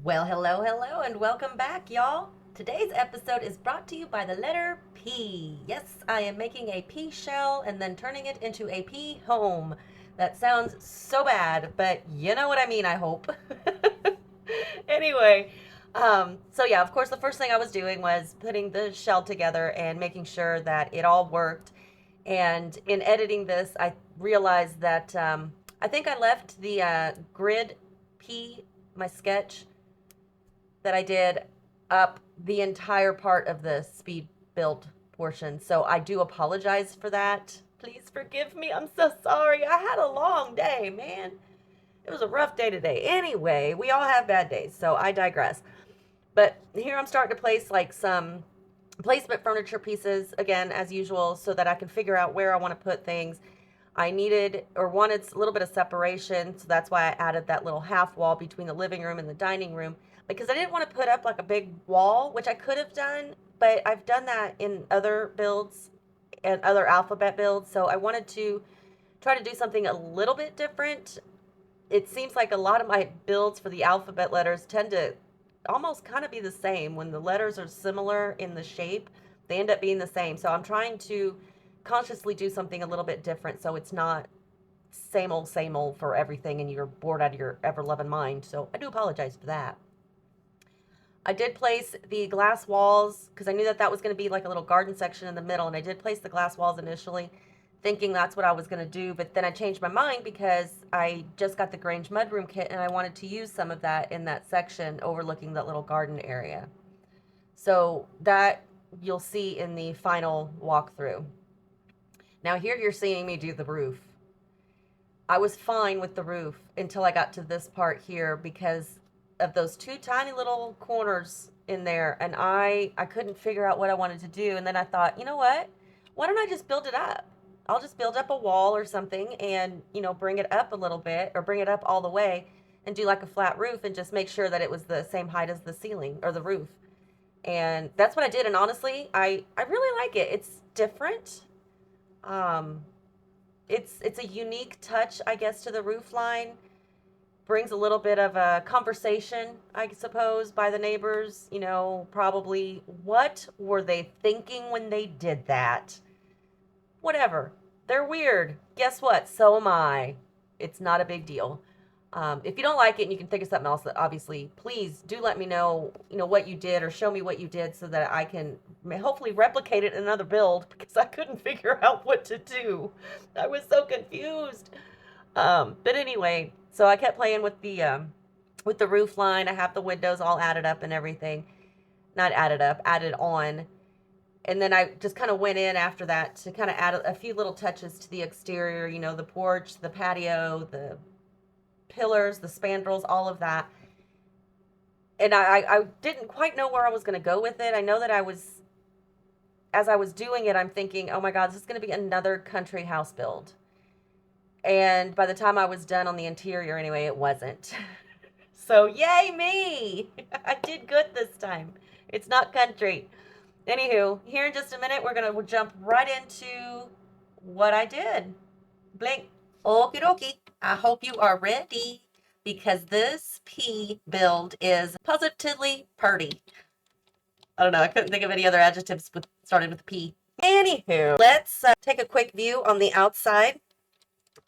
Well, hello, hello, and welcome back, y'all. Today's episode is brought to you by the letter P. Yes, I am making a pea shell and then turning it into a pea home. That sounds so bad, but you know what I mean, I hope. Anyway, so yeah, of course, the first thing I was doing was putting the shell together and making sure that it all worked. And in editing this, I realized that I think I left the grid P, my sketch, that I did up the entire part of the speed build portion. So I do apologize for that. Please forgive me. I'm so sorry. I had a long day, man. It was a rough day today. Anyway, we all have bad days, so I digress. But here I'm starting to place like some placement furniture pieces again as usual so that I can figure out where I want to put things. I needed or wanted a little bit of separation, so that's why I added that little half wall between the living room and the dining room, because I didn't want to put up like a big wall, which I could have done, but I've done that in other builds and other alphabet builds, so I wanted to try to do something a little bit different. It seems like a lot of my builds for the alphabet letters tend to almost kind of be the same. When the letters are similar in the shape, they end up being the same. So I'm trying to consciously do something a little bit different so it's not same old for everything and you're bored out of your ever loving mind. So I do apologize for that. I did place the glass walls because I knew that that was going to be like a little garden section in the middle, and I did place the glass walls initially thinking that's what I was going to do, but then I changed my mind because I just got the Grange mudroom kit and I wanted to use some of that in that section overlooking that little garden area. So that you'll see in the final walkthrough. Now here you're seeing me do the roof. I was fine with the roof until I got to this part here because of those two tiny little corners in there, and I couldn't figure out what I wanted to do. And then I thought, you know what? Why don't I just build it up? I'll just build up a wall or something and, bring it up a little bit or bring it up all the way and do like a flat roof and just make sure that it was the same height as the ceiling or the roof. And that's what I did. And honestly, I really like it. It's different. Um, it's a unique touch, I guess, to the roof line. Brings a little bit of a conversation, I suppose, by the neighbors. Probably what were they thinking when they did that? Whatever. They're weird. Guess what? So am I. It's not a big deal. If you don't like it and you can think of something else, that obviously, please do let me know, what you did or show me what you did so that I can hopefully replicate it in another build because I couldn't figure out what to do. I was so confused. But anyway, so I kept playing with the roof line. I have the windows all added up and everything. Not added up, added on. And then I just kind of went in after that to kind of add a few little touches to the exterior, the porch, the patio, the pillars, the spandrels, all of that. And I didn't quite know where I was going to go with it. I know that as I was doing it, I'm thinking, oh my God, this is going to be another country house build. And by the time I was done on the interior anyway, it wasn't. So yay me! I did good this time. It's not country. Anywho, here in just a minute, we're going to jump right into what I did. Blink. Okie dokie. I hope you are ready because this pea build is positively purty. I don't know. I couldn't think of any other adjectives started with P. Anywho, let's take a quick view on the outside.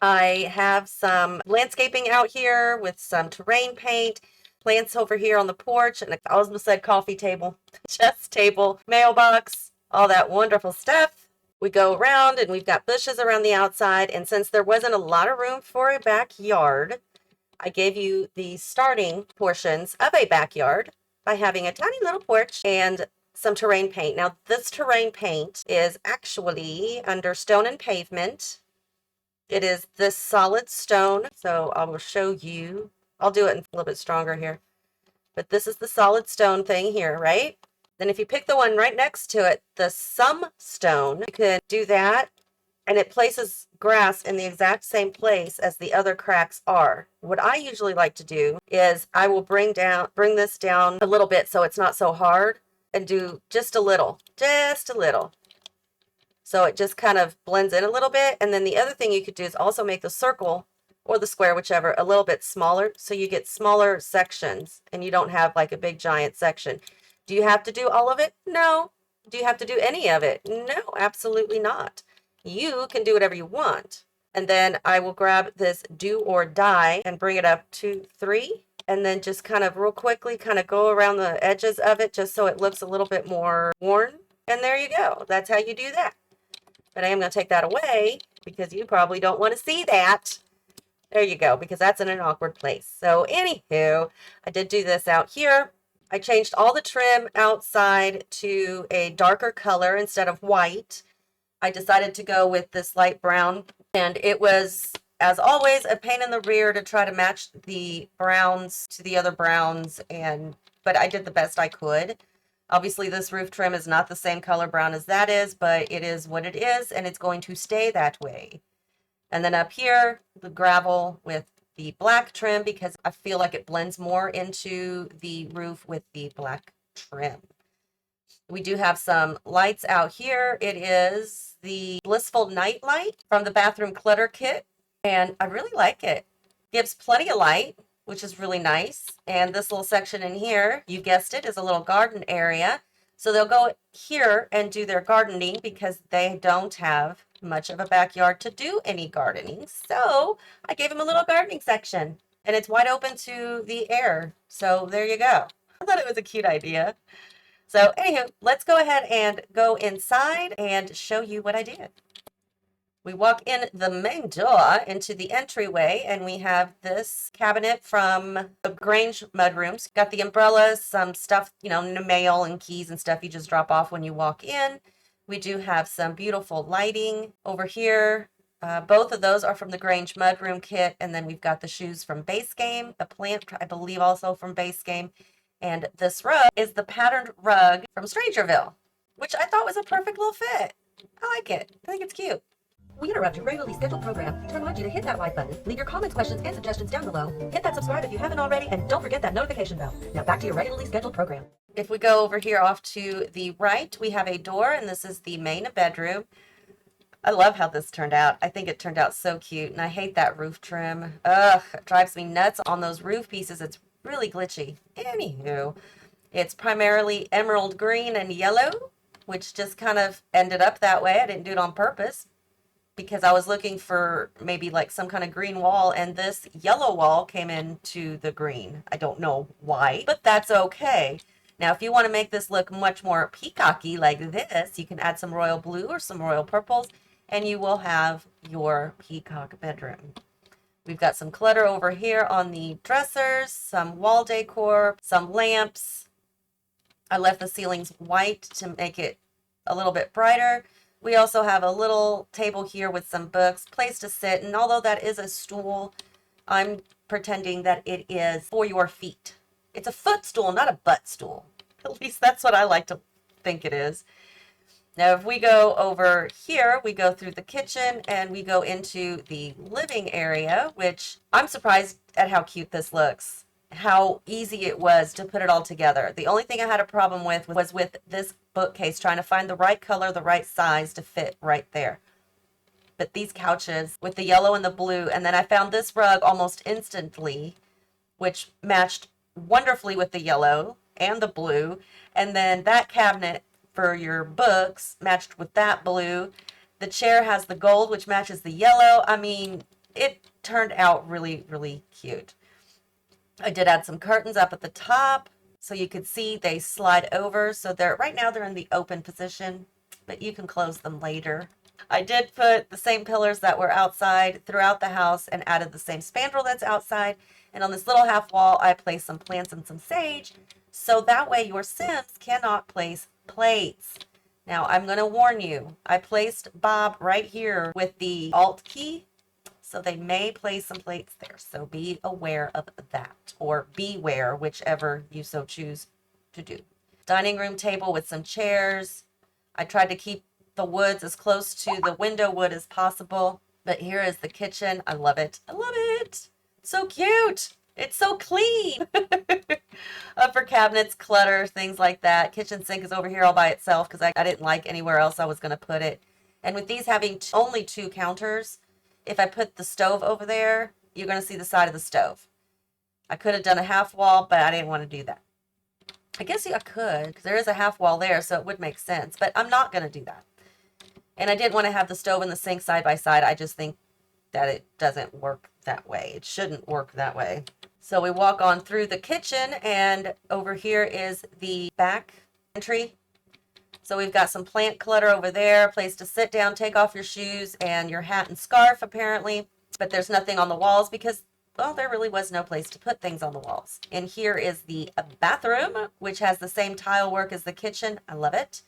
I have some landscaping out here with some terrain paint, plants over here on the porch, and I almost said coffee table, chess table, mailbox, all that wonderful stuff. We go around and we've got bushes around the outside, and since there wasn't a lot of room for a backyard, I gave you the starting portions of a backyard by having a tiny little porch and some terrain paint. Now, this terrain paint is actually under stone and pavement. It is this solid stone, so I will show you. I'll do it a little bit stronger here. But this is the solid stone thing here, right? Then if you pick the one right next to it, the sum stone, you can do that, and it places grass in the exact same place as the other cracks are. What I usually like to do is I will bring this down a little bit so it's not so hard and do just a little. So it just kind of blends in a little bit. And then the other thing you could do is also make the circle or the square, whichever, a little bit smaller, so you get smaller sections and you don't have like a big giant section. Do you have to do all of it? No. Do you have to do any of it? No, absolutely not. You can do whatever you want. And then I will grab this do or die and bring it up to 3. And then just kind of real quickly kind of go around the edges of it just so it looks a little bit more worn. And there you go. That's how you do that. But I am going to take that away because you probably don't want to see that. There you go, because that's in an awkward place. So anywho, I did do this out here. I changed all the trim outside to a darker color instead of white. I decided to go with this light brown, and it was, as always, a pain in the rear to try to match the browns to the other browns, but I did the best I could. Obviously, this roof trim is not the same color brown as that is, but it is what it is, and it's going to stay that way. And then up here, the gravel with the black trim because I feel like it blends more into the roof with the black trim. We do have some lights out here. It is the Blissful Night Light from the Bathroom Clutter Kit, and I really like it. Gives plenty of light, which is really nice. And this little section in here, you guessed it, is a little garden area. So they'll go here and do their gardening because they don't have much of a backyard to do any gardening. So I gave them a little gardening section, and it's wide open to the air. So there you go. I thought it was a cute idea. So anywho, let's go ahead and go inside and show you what I did. We walk in the main door into the entryway, and we have this cabinet from the Grange mudrooms. Got the umbrellas, some stuff, mail and keys and stuff you just drop off when you walk in. We do have some beautiful lighting over here. Both of those are from the Grange mudroom kit, and then we've got the shoes from Base Game, the plant, I believe, also from Base Game. And this rug is the patterned rug from Strangerville, which I thought was a perfect little fit. I like it. I think it's cute. We interrupt your regularly scheduled program to remind you to hit that like button, leave your comments, questions, and suggestions down below, hit that subscribe if you haven't already, and don't forget that notification bell. Now back to your regularly scheduled program. If we go over here off to the right, we have a door, and this is the main bedroom. I love how this turned out. I think it turned out so cute, and I hate that roof trim. Ugh, it drives me nuts on those roof pieces. It's really glitchy. Anywho, it's primarily emerald green and yellow, which just kind of ended up that way. I didn't do it on purpose because I was looking for maybe like some kind of green wall, and this yellow wall came into the green. I don't know why, but that's okay. Now, if you want to make this look much more peacocky like this, you can add some royal blue or some royal purples, and you will have your peacock bedroom. We've got some clutter over here on the dressers, some wall decor, some lamps. I left the ceilings white to make it a little bit brighter. We also have a little table here with some books, place to sit, and although that is a stool, I'm pretending that it is for your feet. It's a footstool, not a butt stool. At least that's what I like to think it is. Now, if we go over here, we go through the kitchen and we go into the living area, which I'm surprised at how cute this looks, how easy it was to put it all together. The only thing I had a problem with was with this bookcase, trying to find the right color, the right size to fit right there. But these couches with the yellow and the blue, and then I found this rug almost instantly, which matched wonderfully with the yellow and the blue, and then that cabinet for your books matched with that blue. The chair has the gold, which matches the yellow. I mean, it turned out really, really cute. I did add some curtains up at the top so you could see they slide over. So right now they're in the open position, but you can close them later. I did put the same pillars that were outside throughout the house and added the same spandrel that's outside. And on this little half wall, I placed some plants and some sage. So that way your Sims cannot place plates. Now, I'm going to warn you, I placed Bob right here with the Alt key, so they may place some plates there. So be aware of that, or beware, whichever you so choose to do. Dining room table with some chairs. I tried to keep the woods as close to the window wood as possible, but here is the kitchen. I love it. I love it. So cute. It's so clean. Upper cabinets, clutter, things like that. Kitchen sink is over here all by itself because I didn't like anywhere else I was going to put it. And with these having only 2 counters, if I put the stove over there, you're going to see the side of the stove. I could have done a half wall, but I didn't want to do that. I guess I could, because there is a half wall there, so it would make sense. But I'm not going to do that. And I didn't want to have the stove and the sink side by side. I just think that it doesn't work that way. It shouldn't work that way. So we walk on through the kitchen, and over here is the back entry. So we've got some plant clutter over there, a place to sit down, take off your shoes and your hat and scarf, apparently. But there's nothing on the walls because, well, there really was no place to put things on the walls. And here is the bathroom, which has the same tile work as the kitchen. I love it.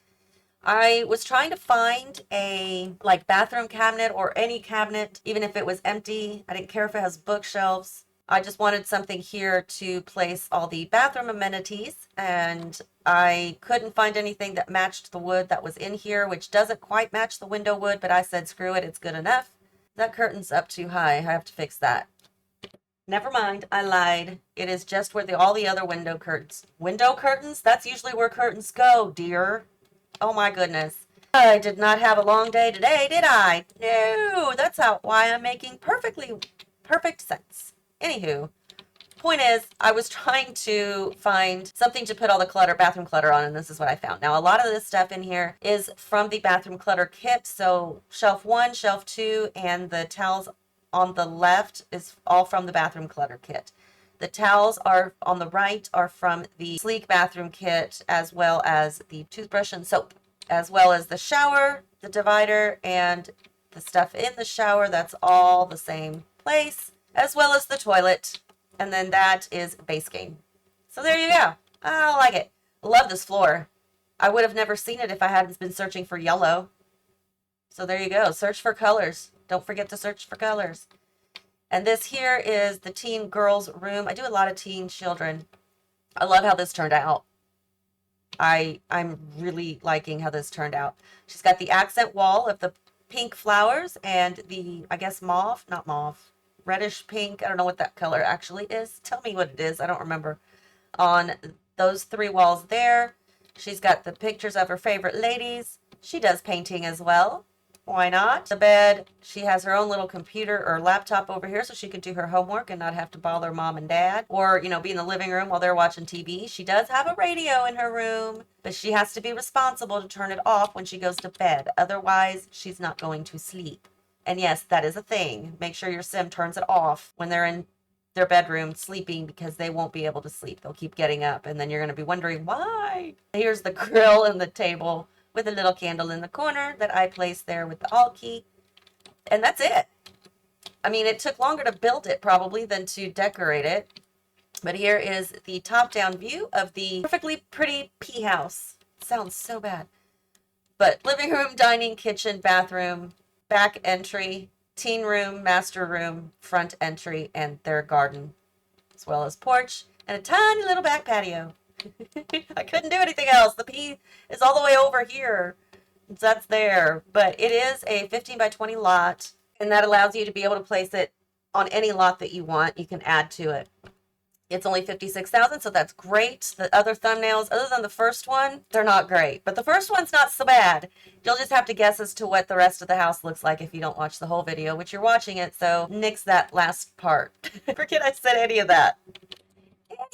I was trying to find a bathroom cabinet or any cabinet, even if it was empty. I didn't care if it has bookshelves. I just wanted something here to place all the bathroom amenities, and I couldn't find anything that matched the wood that was in here, which doesn't quite match the window wood, but I said, screw it, it's good enough. That curtain's up too high. I have to fix that. Never mind, I lied. It is just where all the other window curtains. Window curtains? That's usually where curtains go, dear. Oh my goodness. I did not have a long day today, did I? No, that's why I'm making perfect sense. Anywho, point is, I was trying to find something to put all the bathroom clutter on, and this is what I found. Now, a lot of this stuff in here is from the bathroom clutter kit. So shelf 1, shelf 2, and the towels on the left is all from the bathroom clutter kit. The towels are on the right are from the sleek bathroom kit, as well as the toothbrush and soap, as well as the shower, the divider, and the stuff in the shower. That's all the same place, as well as the toilet. And then that is base game. So there you go. I like it. Love this floor. I would have never seen it if I hadn't been searching for yellow. So there you go. Search for colors. Don't forget to search for colors. And this here is the teen girls' room. I do a lot of teen children. I love how this turned out. I'm really liking how this turned out. She's got the accent wall of the pink flowers and the, I guess, mauve, not mauve, reddish pink. I don't know what that color actually is. Tell me what it is. I don't remember. On those 3 walls there, she's got the pictures of her favorite ladies. She does painting as well. Why not? The bed, she has her own little computer or laptop over here so she can do her homework and not have to bother mom and dad, or, be in the living room while they're watching TV. She does have a radio in her room, but she has to be responsible to turn it off when she goes to bed. Otherwise, she's not going to sleep. And yes, that is a thing. Make sure your sim turns it off when they're in their bedroom sleeping, because they won't be able to sleep. They'll keep getting up, and then you're going to be wondering why. Here's the grill and the table with a little candle in the corner that I placed there with the Alt key. And that's it. I mean, it took longer to build it probably than to decorate it. But here is the top-down view of the perfectly pretty pea house. Sounds so bad. But living room, dining, kitchen, bathroom, back entry, teen room, master room, front entry, and their garden, as well as porch, and a tiny little back patio. I couldn't do anything else. The pea is all the way over here. That's there. But it is a 15 by 20 lot, and that allows you to be able to place it on any lot that you want. You can add to it. It's only $56,000, so that's great. The other thumbnails, other than the first one, they're not great. But the first one's not so bad. You'll just have to guess as to what the rest of the house looks like if you don't watch the whole video, which you're watching it, so nix that last part. Forget I said any of that.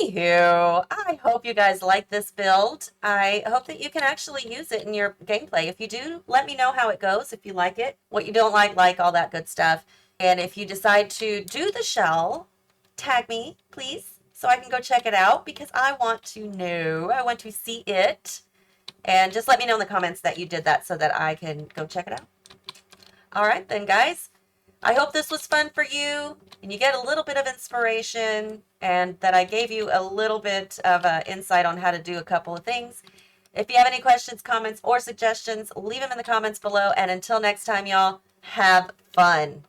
Anywho, I hope you guys like this build. I hope that you can actually use it in your gameplay. If you do, let me know how it goes, if you like it. What you don't like, all that good stuff. And if you decide to do the shell, tag me, please, so I can go check it out, because I want to know. I want to see it. And just let me know in the comments that you did that so that I can go check it out. All right, then, guys. I hope this was fun for you and you get a little bit of inspiration, and that I gave you a little bit of insight on how to do a couple of things. If you have any questions, comments, or suggestions, leave them in the comments below. And until next time, y'all, have fun.